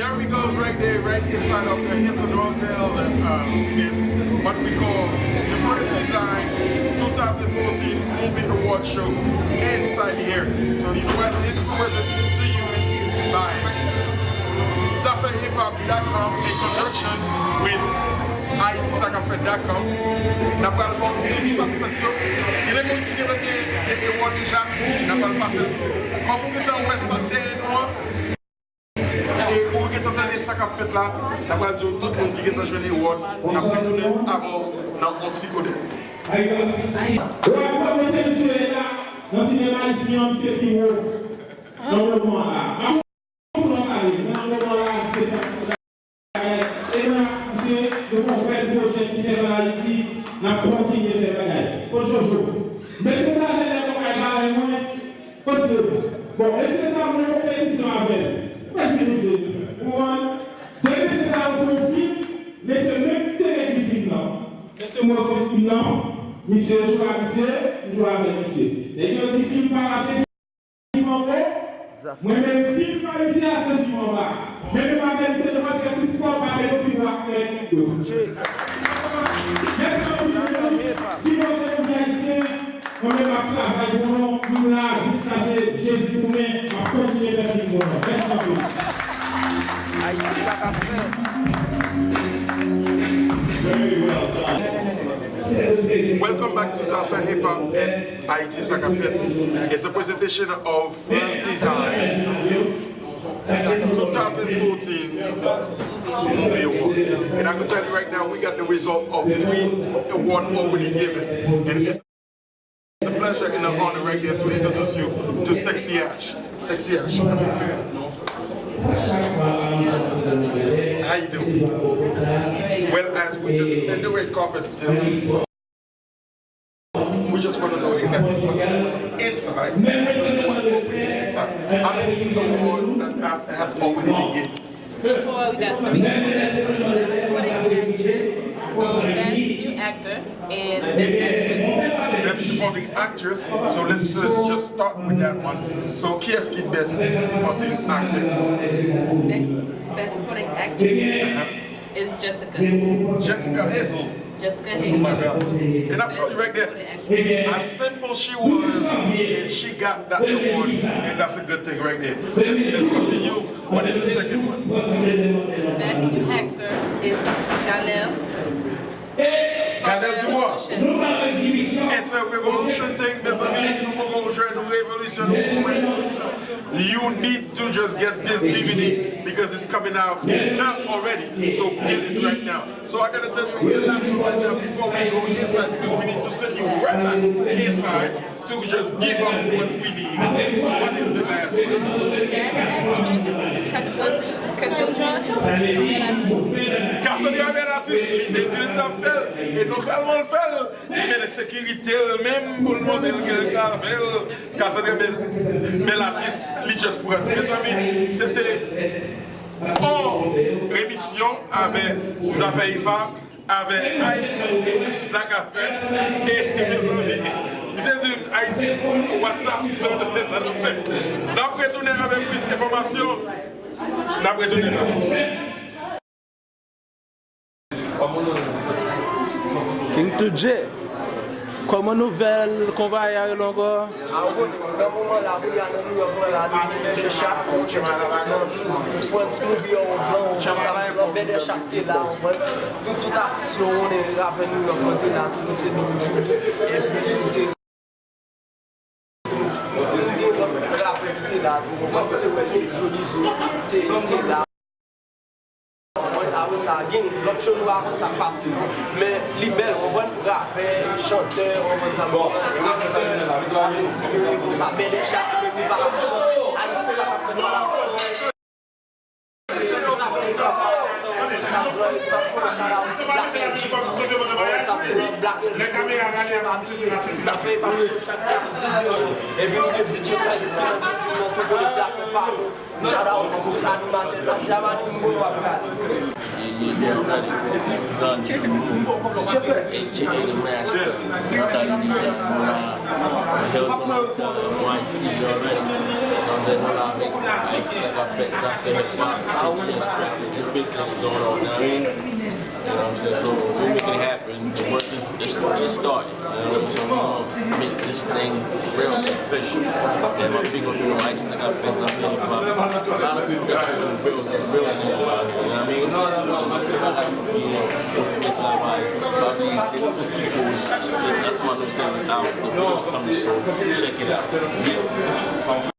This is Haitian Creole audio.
there we go, right there, right inside of the Hilton Hotel. It's what we call the First Design 2014 Movie Award Show inside here. So you know what? This is presented to you by ZafaHipHop.com in conjunction with ITSakafet.com. N'a pas le monde tout ça fait yo. Il y a des gens qui ont des awards déjà. N'a pas le passé. Comme vous êtes en West Sunday noir. Et pour que tu aies ça qu'a fait là, n'a pas dit tout le monde qui est joué les awards. N'a pas tourné avant dans Anticodé. Monsieur est là. Dans le cinéma ici, monsieur Piro. Dans le moment là. N'a continué de faire bagaille. Pour Jojo. Mais c'est ça, c'est le bagaille là, moi. Bon, est-ce que ça mon compétition avec? Pas de demain, c'est ça, on fait un film, mais c'est même c'est le film là. Laissez-moi faire le film là. Monsieur joue avec monsieur, joue avec monsieur. Les deux petits films par assez film en haut. Moi-même, film par ici à ce film en bas. Même avec monsieur, je vais faire plus fort parce que le film va si vous êtes ici, on est à travail pour nous, nous là, discuter Jésus pour nous, à continuer à faire pour nous. Merci beaucoup. Welcome back to Zafa Hip Hop and ITSakafet. It's a presentation of First Design 2014 Movie Award. And I can tell you right now, we got the result of 3 awards already given. And it's a pleasure and an honor right there to introduce you to Sexy Ash. Sexy Ash, come here. How you doing? Well, as we just in the red carpet still, so we just want to know exactly what's going on inside. Because what's already inside. How many awards that have already been given? So far we got 3 Best New Actor and Best Actress. Best Supporting Actress. So let's just start with that one. So qui est-ce qui est Best Supporting Actor? Best Supporting Actress is Jessica. Jessica Hazel. Jessica Hazel. Oh my God. And I told you right there, as simple she was, and she got that award, and that's a good thing right there. Let's continue. What is the second one? Best New Actor is Galel. Galel Dubois. It's a revolution thing, mes amis. Si nous pouvons jouer une révolution, you need to just get this DVD because it's coming out. It's not already, so get it right now. So I gotta tell you the last one right now before we go inside because we need to send you right back inside to just give us what we need. So what is the last one? Best Actress, Cassandra Belatis. Cassandra Belatis, il était dit dans le fait, et non seulement le fait, mais la sécurité même pour le monde qui a fait, Cassandra Belatis, il juste pour mes amis, c'était en émission avec Zafa Hip Hop, avec ITSakafet et mes amis. Vous êtes une Haïti, WhatsApp, vous avez ça de fait. D'après tourner avec plus d'informations, d'après tourner là. King Tudje, comment nouvelle qu'on va y aller encore? Dans le moment là, vous allez à New York, là, vous de chaque France movie au blanc, on de chaque là, toute action, les rappels New York, on est là, tout c'est nous, et puis nous rappels qui étaient là, tout le monde était joli, c'était là. Ça a gagné, l'autre chose nous raconte ça passe. Mais libelle, on va rappeur, chanteur, on va ça bon, acteur, on va tirer, on s'appelle les chats, on va pas ça Les caméras ça fait pas chaque samedi. Et puis, on dit que Fred, tout le monde a fait par nous. Shout-out pour tout l'animateur, la Jamani Mboulou Abgal. Yeah, ready. Done. AKA the master. Television, Hilton Hotel, NYC already. I'm saying, well, I make effects after hip hop, there's big things going on, you know what I mean? You know what I'm saying? So we're making it happen. The work is just started. You know? So we're gonna make this thing real official. And my big one, you know, I just got fans up here. A lot of people got to do the real thing about it. You know what I mean? So I'm saying, I got let's get to that vibe. Probably see what the people is. That's my new song is out. The video's coming soon. Check it out. Yeah.